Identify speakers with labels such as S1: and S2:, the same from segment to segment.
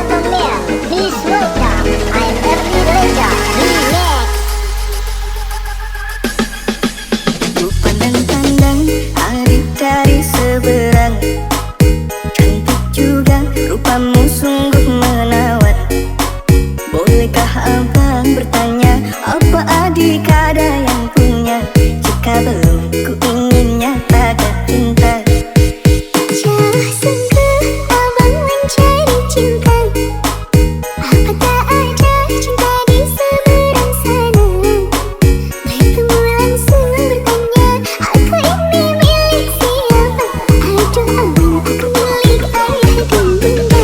S1: gentlemen, please welcome I'm Ernie Reza Remix.
S2: Ku pandang-pandang adik dari seberang, cantik juga rupamu sungguh menawat. Bolehkah abang bertanya, apa adik ada yang punya? Jika belum, ku ingin nyatakan cinta.
S3: Jauh sungguh abang mencari cinta, apa tak ada cinta di seberang sana? Bertemu langsung bertanya, aku ini milik siapa? Aduh abang, aku milik ayah dan bunda.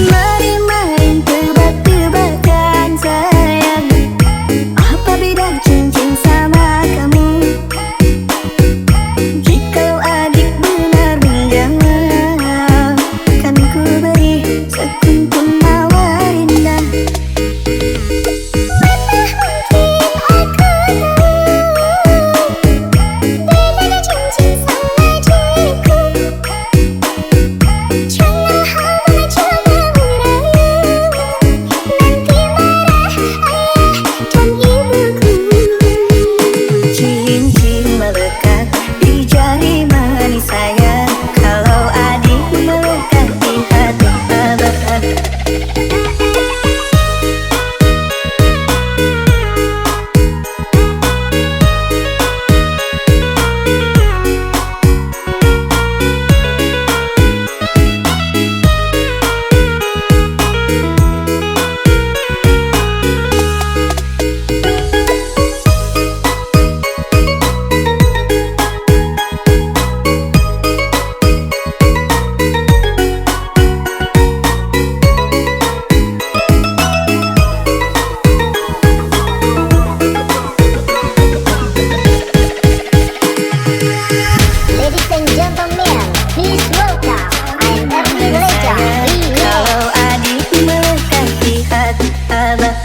S2: Mari main tebak-tebakan sayang, apa beda cincin sama kamu? Jikalau adik benar menjawab, kan ku beri sekuntum mawar indah.
S3: Mana mungkin aku tahu bedanya cincin sama diriku. Jangan abang coba merayu, nanti marah ayah dan ibuku.
S2: Cincin melekat di jari manis sayang, kalau adik melekat di hati abang.
S1: Ladies and gentlemen, please welcome I'm Ernie Reza Remix.
S2: Kalau adik melekat di hati abang.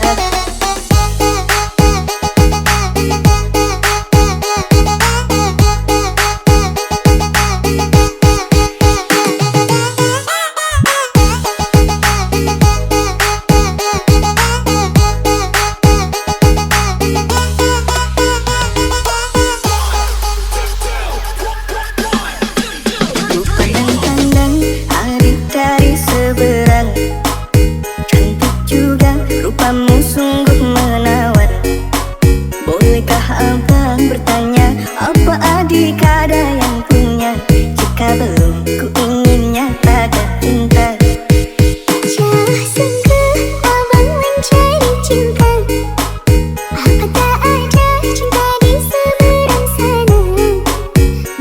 S2: Ku pandang-pandang adik dari seberang, cantik juga rupamu sungguh menawat. Bolehkah abang bertanya, apa adik ada yang punya? Jika belum, ku ingin nyatakan cinta.
S3: Jauh sungguh abang mencari cinta, apa tak ada cinta di seberang sana?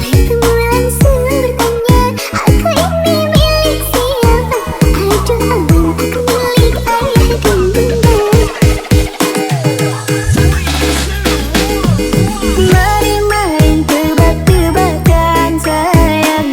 S3: Bertemu langsung bertanya, aku ini milik siapa? Aduh abang, aku milik ayah dan bunda.
S2: Mari main tebak-tebakan sayang,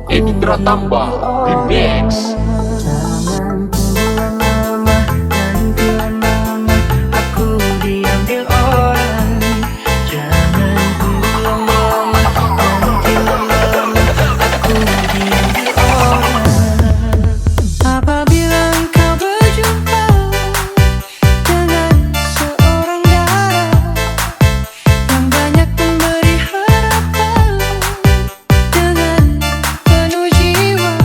S4: Edi Pratamba Remix.
S2: Jangan pulang lama, nanti lama-lama aku diambil orang. Jangan pulang lama, nanti lama-lama aku diambil orang. Apabila engkau berjumpa dengan seorang darah yang banyak memberi harapan dengan penuh jiwa,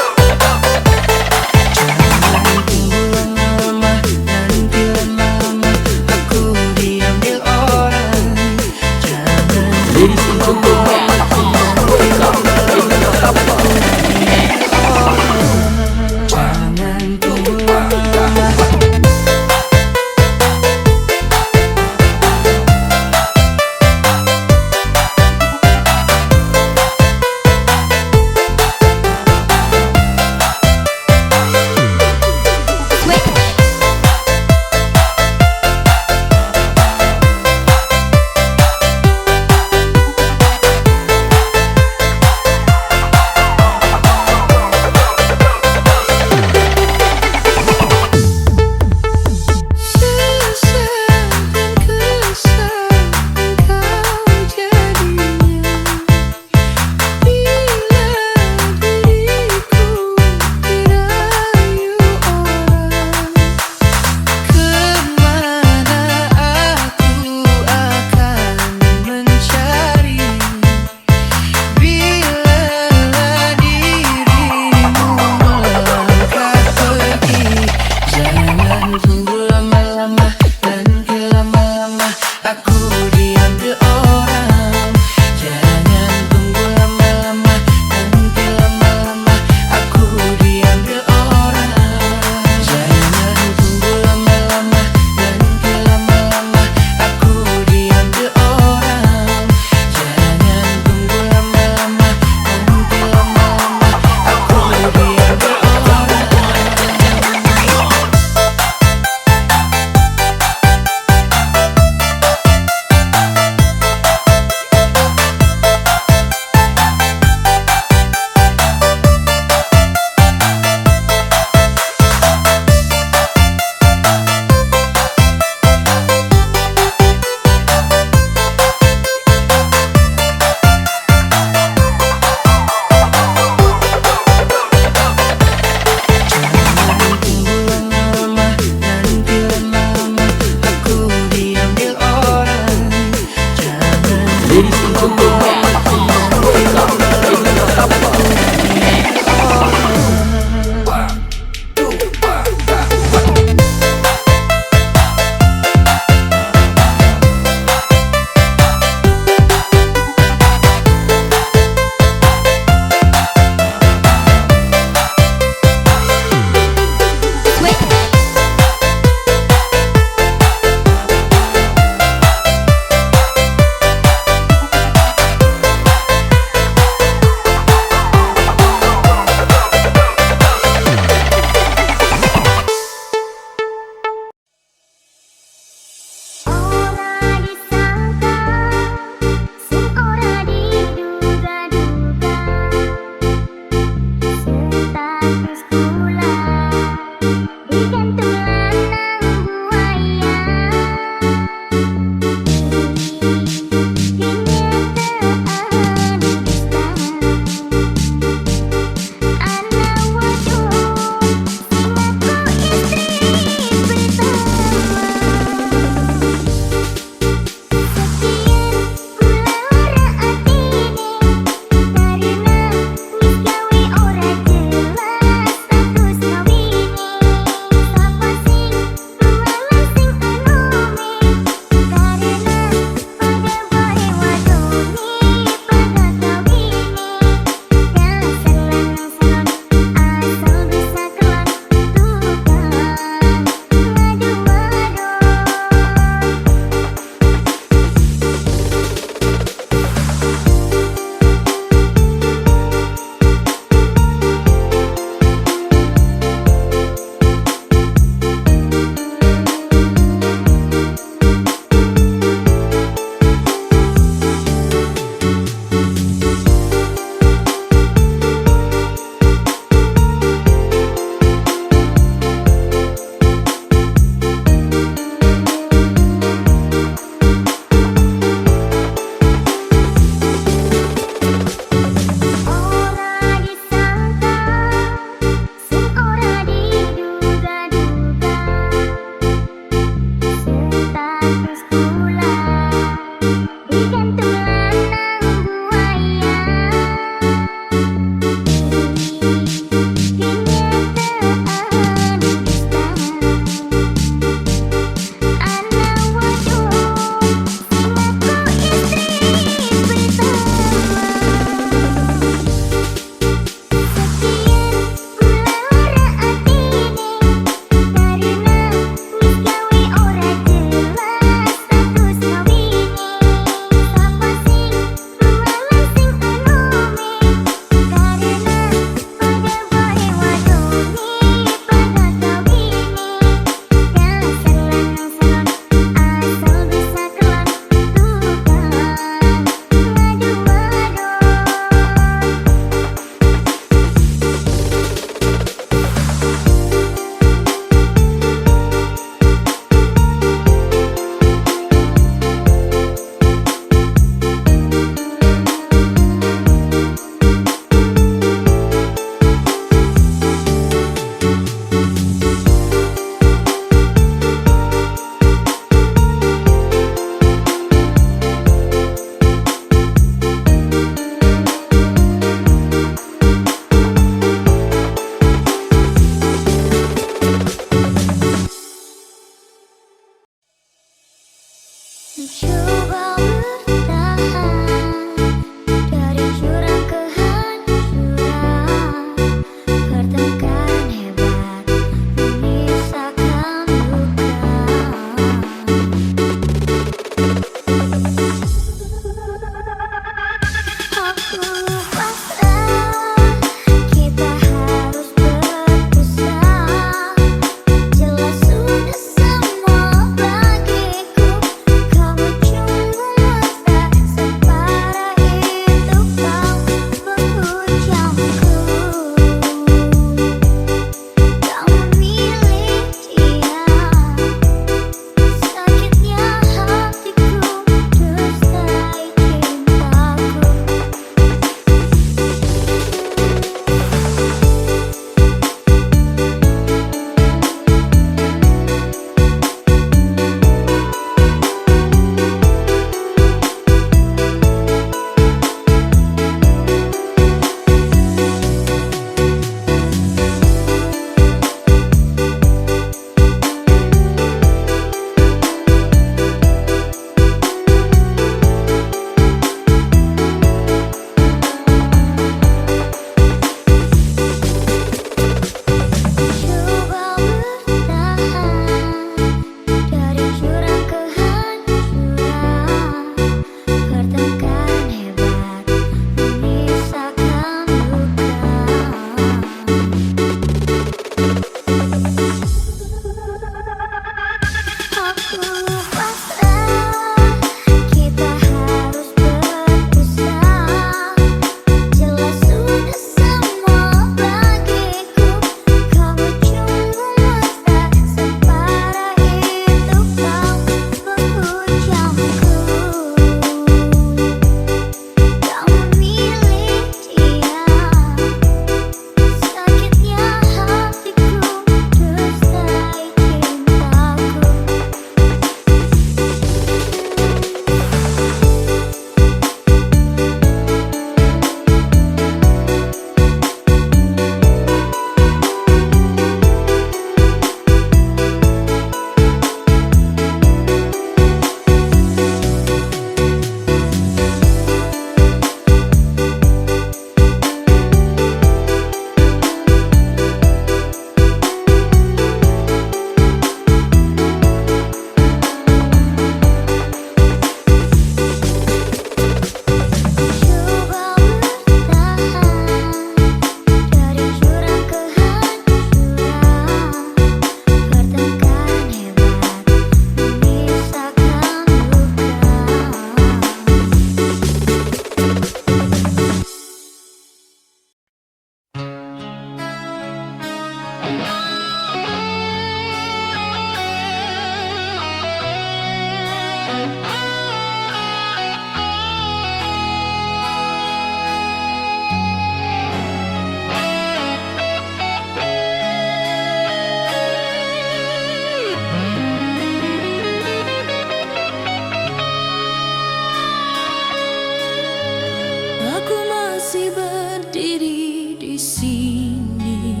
S2: masih berdiri di sini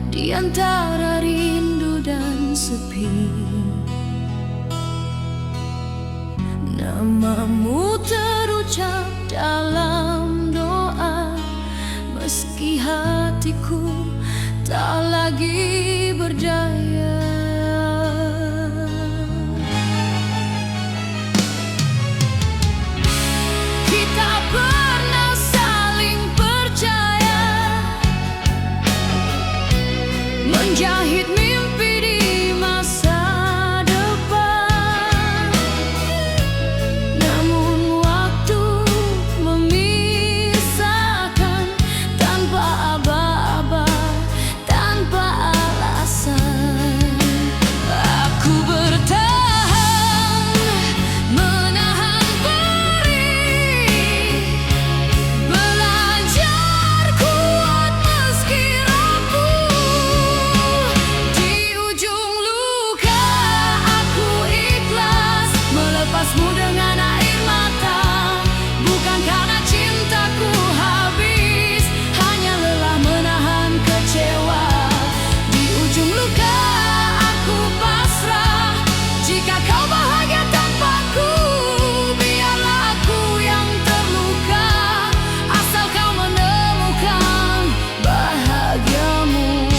S2: di antara rindu dan sepi. Namamu terucap dalam doa, meski hatiku tak lagi berdaya. Kita pernah saling percaya, menjahit mimpi di masa depan. Namun waktu memisahkan tanpa aba-aba, tanpa alasan. Aku bertahan, menahan perih, belajar kuat meski rapuh. Di ujung luka aku ikhlas melepasmu dengan air mata, bukan karena cintaku habis, hanya lelah menahan kecewa. Di ujung luka aku pasrah, jika kau bahagia tanpaku, biarlah aku yang terluka, asal kau menemukan bahagiamu.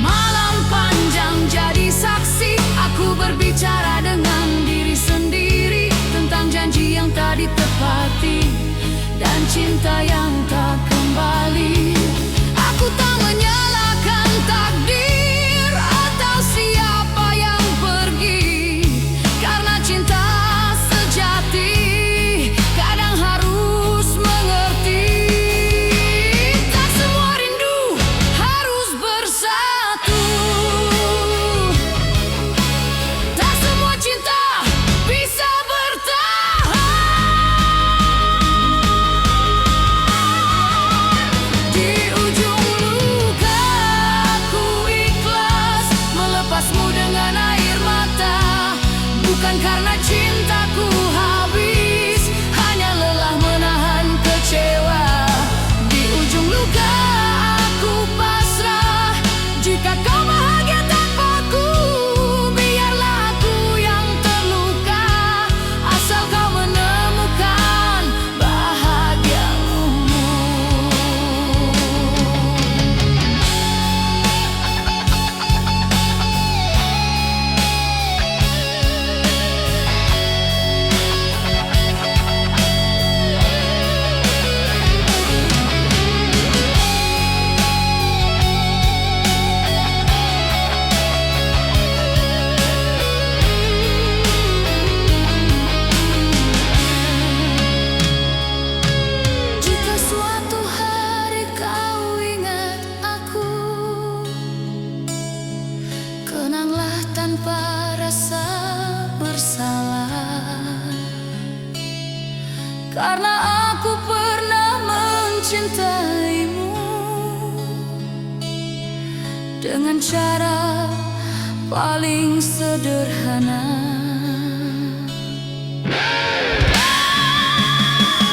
S2: Malam panjang jadi saksi, aku berbicara dengan diri sendiri tentang janji yang tak ditepati dan cinta yang tak kembali. Aku tak menyalahkan takdir atau siapa yang pergi, karena cinta sejati kadang harus mengerti. Tak semua rindu harus bersatu, tak semua cinta bisa bertahan. Di ujung luka aku ikhlas melepasmu dengan air mata, bukan karena cintaku habis, hanya lelah menahan kecewa. Di ujung luka aku pasrah, jika kau bahagia tanpaku, biarlah aku yang terluka, asal kau menemukan bahagiamu. Jika suatu hari kau ingat aku, kenanglah tanpa rasa bersalah, karena aku pernah mencintaimu dengan cara paling sederhana.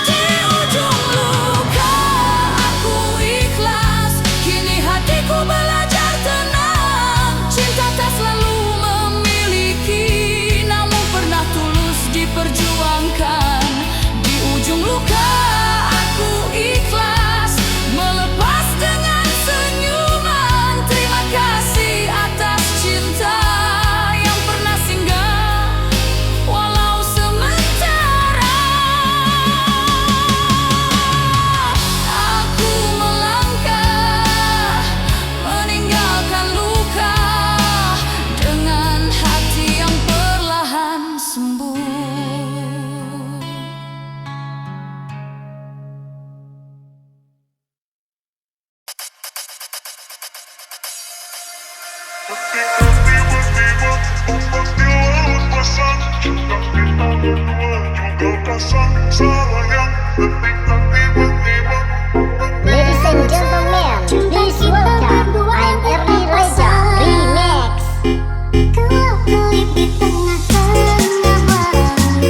S2: Di ujung luka aku ikhlas, kini hatiku belajar tenang. Cinta tak selalu memiliki, namun pernah tulus diperjuangkan. Di ujung luka aku ikhlas melepas dengan senyuman. Terima kasih atas cinta yang pernah singgah, walau sementara. Aku melangkah meninggalkan luka dengan hati yang perlahan sembuh.
S1: Ladies and gentlemen, please welcome I'm Erli Reza Remix.
S3: Kalau di tengah-tengah malam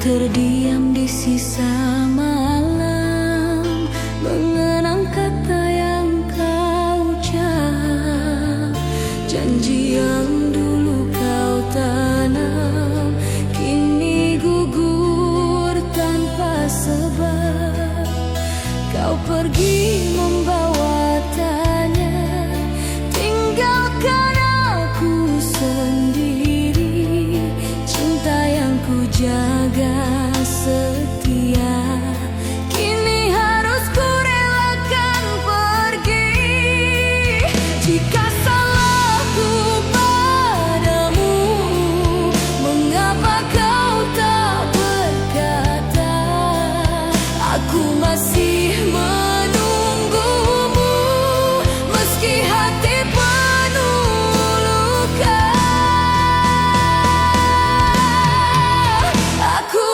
S2: Terdiam di sisa malam, mengenang kata yang kau ucap, janji yang dulu kau tanam, kini gugur tanpa sebab. Kau pergi membawa tanya, tinggalkan aku sendiri. Cinta yang ku jaga setia, kini harus ku relakan pergi. Jika salahku padamu, mengapa kau tak berkata? Aku masih menunggumu, meski hati penuh luka. Aku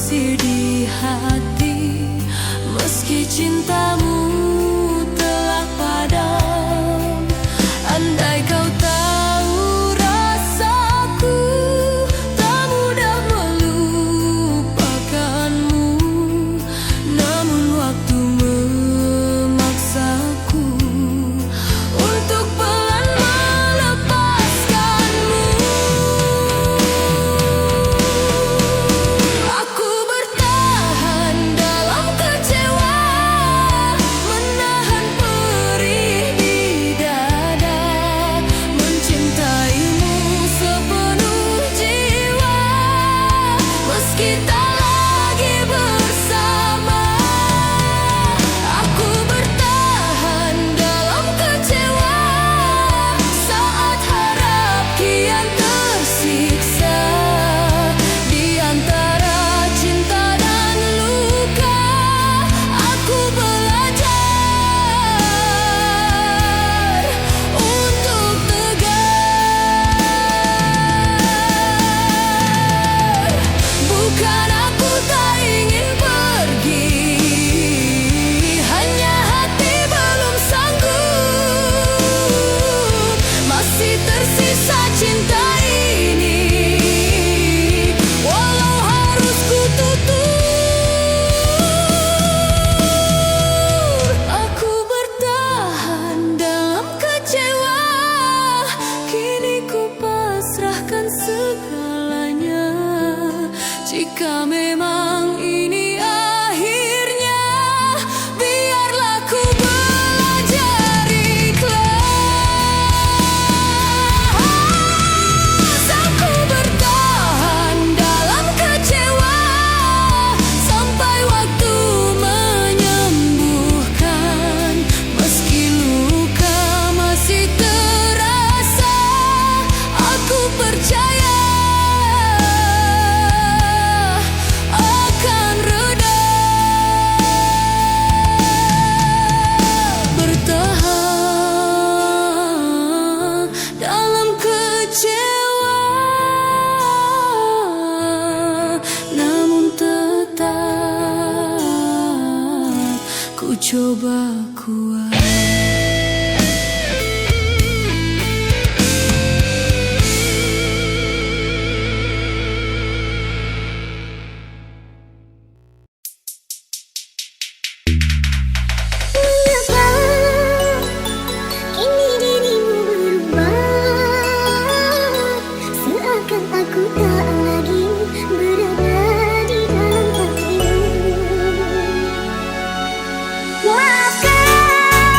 S5: masih di hati, meski cintamu telah padam. Andai kau tahu rasaku, tak mudah melupakanmu. Namun waktu memaksaku untuk pelan melepaskanmu. Aku bertahan dalam kecewa, menahan perih di dada, mencintaimu sepenuh jiwa, meski tak lagi bersama. Aku bertahan dalam kecewa, saat harap kian tersiksa. Di antara cinta dan luka, aku belajar untuk tegar. Bukan aku tak ingin pergi, hanya hati belum sanggup. Masih tersisa cinta ini, walau harus ku tutur. Aku bertahan dalam kecewa, kini ku pasrahkan segalanya. Jika memang ini akhirnya, biarlah ku belajar ikhlas. Aku bertahan dalam kecewa, sampai waktu menyembuhkan. Meski luka masih terasa, aku percaya akan reda. Bertahan dalam kecewa, namun tetap ku coba kuat.
S3: Mengapa kini dirimu berubah, seakan aku tak lagi berada di dalam hatimu. Maafkan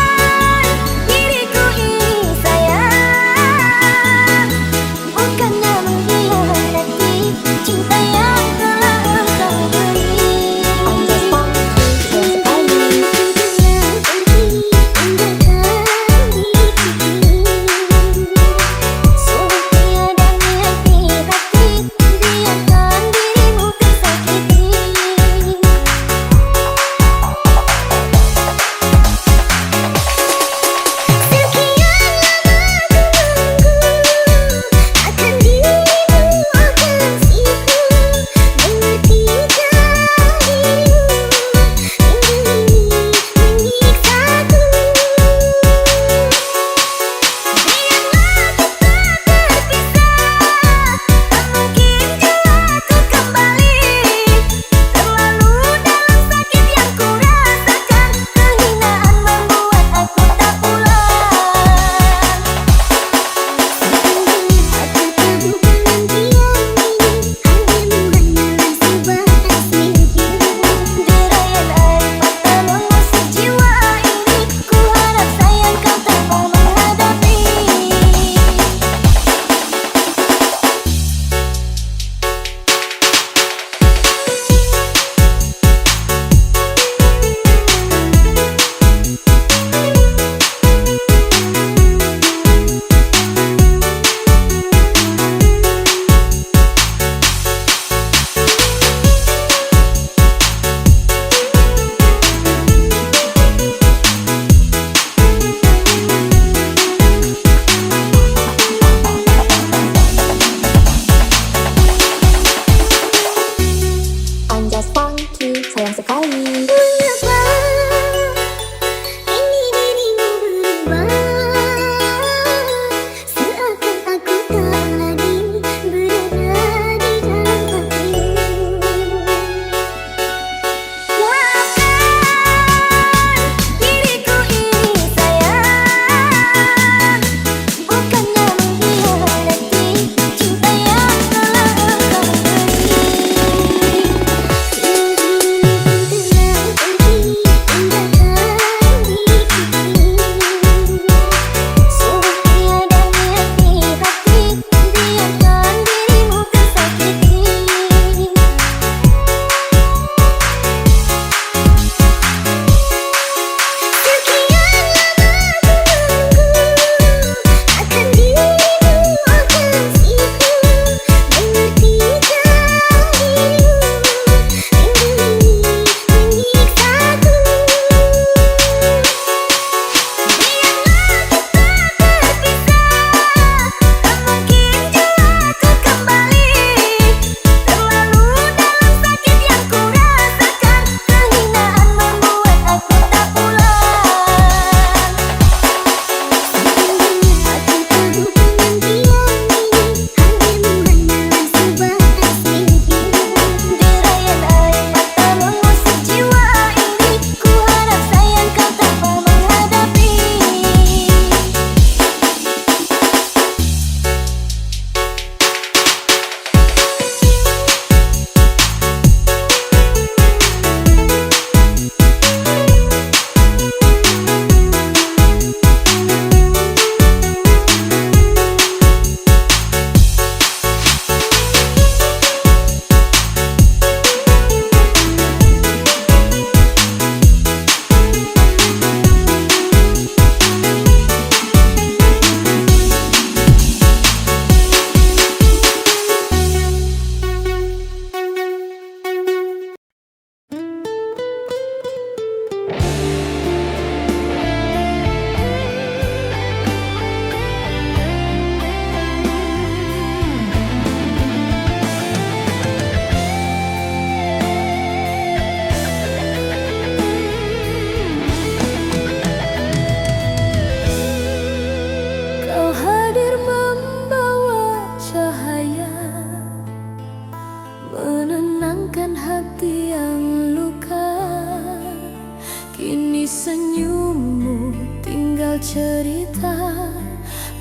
S5: cerita,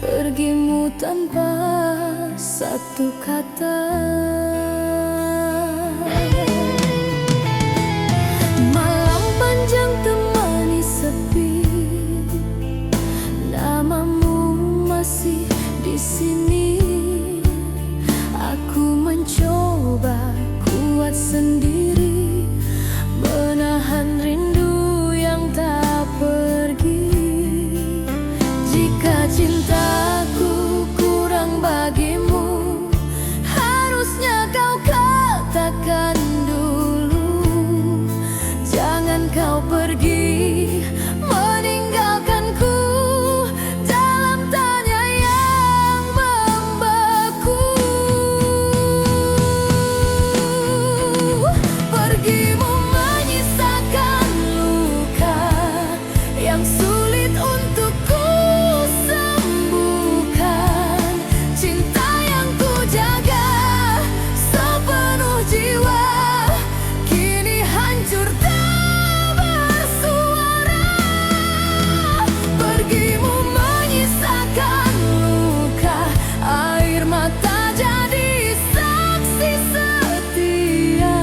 S5: pergimu tanpa satu kata. Malam panjang temani sepi, namamu masih di sini. Aku mencoba kuat sendiri, menahan rindu yang tak pergi. Jika cintaku kurang bagimu, harusnya kau katakan dulu. Jangan kau pergi meninggalkanku dalam tanya yang membeku. Pergimu menyisakan luka yang sulit untuk ku sembuhkan. Cinta yang ku jaga sepenuh jiwa kini hancur tak bersuara. Pergimu menyisakan luka, air mata jadi saksi setia.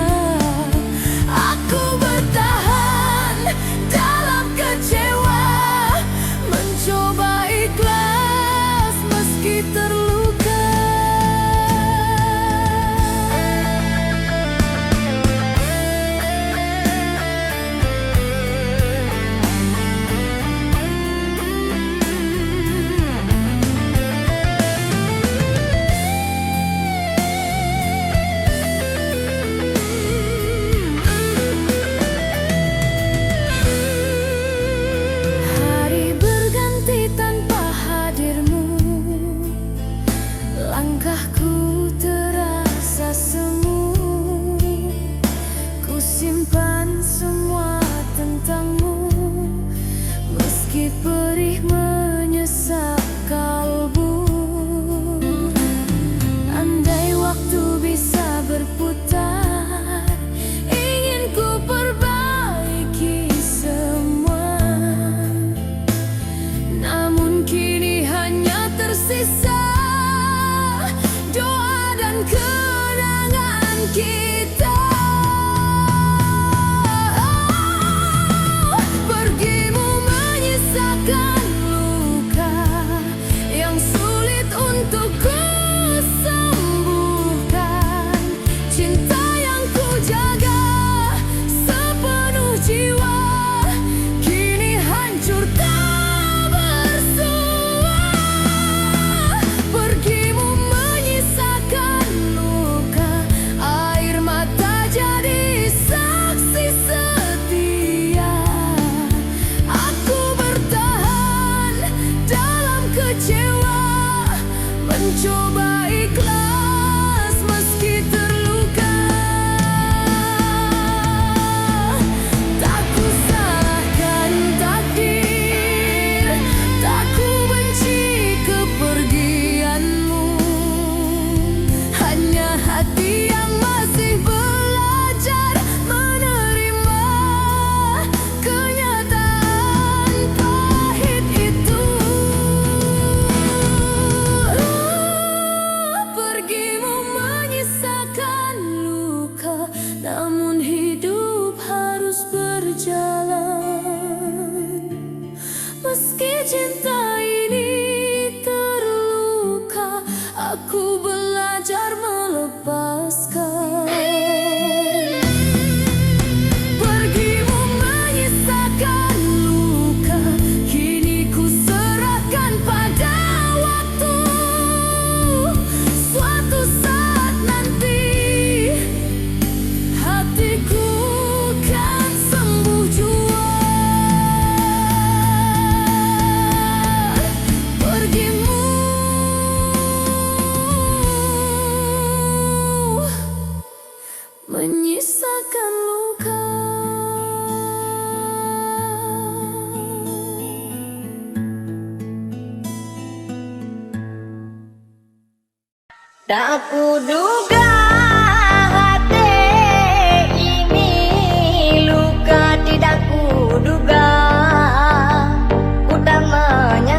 S5: Aku bertahan dalam kecewa, mencoba ikhlas meski terluka. Hari berganti tanpa hadirmu, langkahku terasa semu. Ku simpan semua tentangmu, meski perih menyesap kalbu. Andai waktu bisa berputar, ingin ku perbaiki semua. Namun kini hanya tersisa doa dan kenangan kita. Pergimu menyisakan luka yang sulit untuk ku sembuhkan. Cinta yang ku jaga sepenuh jiwa kini hancur tak bersua. Pergimu menyisakan luka, air mata jadi saksi setia. Aku bertahan dalam kecewa, mencoba ikhlas meski terluka. Tak ku salahkan takdir, tak ku benci kepergianmu. Hanya hati yang masih belajar menerima kenyataan pahit itu. Pergimu menyisakan luka, namun hidup harus berjalan. Meski cinta ini terluka, aku belajar melepaskan. Pergimu menyisakan luka, kini ku serahkan pada waktu. Suatu saat nanti hatiku kan sembuh jua. Pergimu menyisakan luka.
S2: Tak kuduga hati ini luka, tidak kuduga ku tak menyangka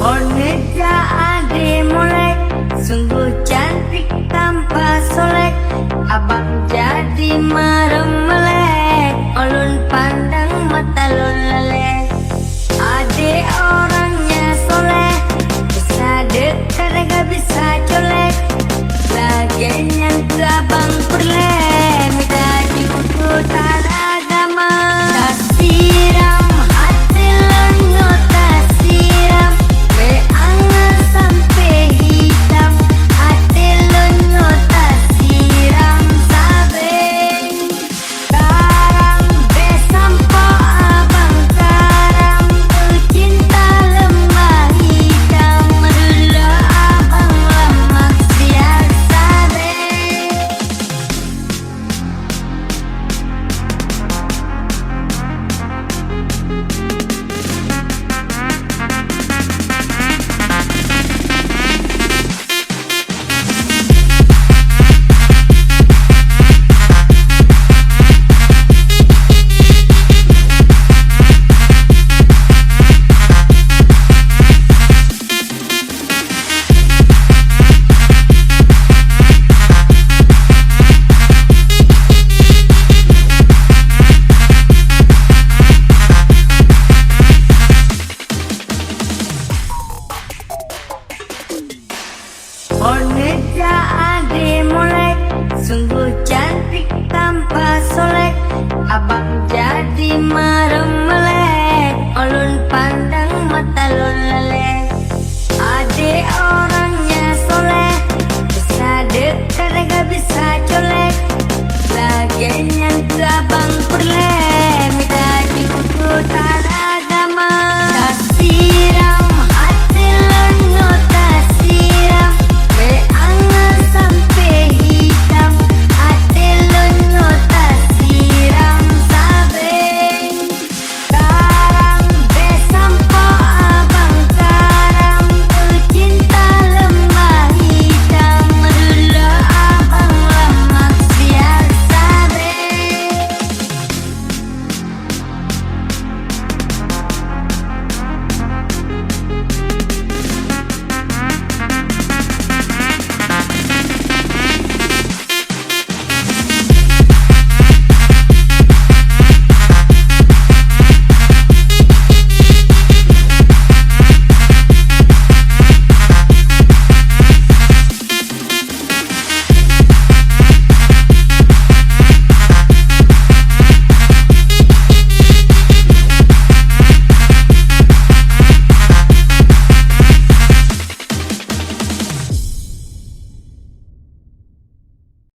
S2: Boneka ade molek, sungguh cantik tanpa solek. Abang jadi merem melek, ulun pandang mata lun leleh. Ade orangnya soleh, bisa dekat gak bisa colek. Laginya ke abang perleh, minta diututan agama. Tak siram hati lenyo, tak siram beangan sampai hitam. Hati lenyo tak siram sabeng. Karang besampo abang karang, cinta lemah hitam. Dulu abang lemak siap sabeng. Boneka ade molek, sungguh cantik tanpa solek. Abang jadi merem melek, ulun pandang mata lun leleh. Ade orangnya soleh, bisa dekat gak bisa colek. Laginya ke abang perleh.